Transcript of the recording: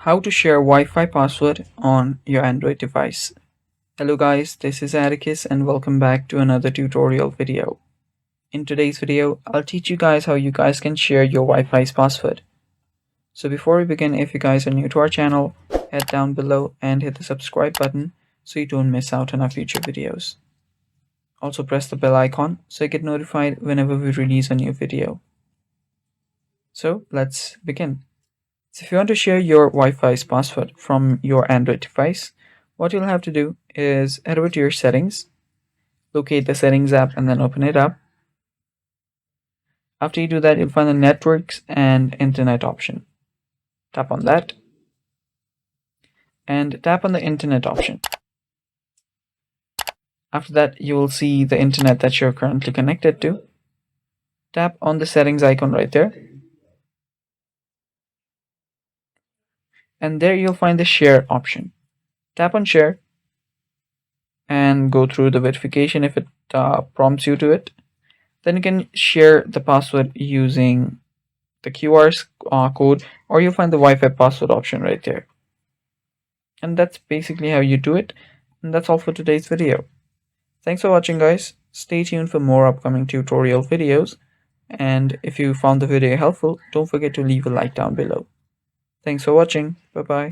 How to share Wi-Fi password on your Android device. Hello guys, this is Atticus and welcome back to another tutorial video. In today's video, I'll teach you guys how you guys can share your Wi-Fi's password. So before we begin, if you guys are new to our channel, head down below and hit the subscribe button so you don't miss out on our future videos. Also press the bell icon so you get notified whenever we release a new video. So let's begin. So if you want to share your Wi-Fi's password from your Android device, what you'll have to do is head over to your settings, locate the settings app and then open it up. After you do that, you'll find the networks and internet option. Tap on that and tap on the internet option. After that, you will see the internet that you're currently connected to. Tap on the settings icon right there. And there you'll find the share option. Tap on share and go through the verification if it prompts you to it. Then you can share the password using the QR code, or you'll find the Wi-Fi password option right there. And that's basically how you do it. And that's all for today's video. Thanks for watching, guys. Stay tuned for more upcoming tutorial videos. And if you found the video helpful, don't forget to leave a like down below. Thanks for watching. Bye bye.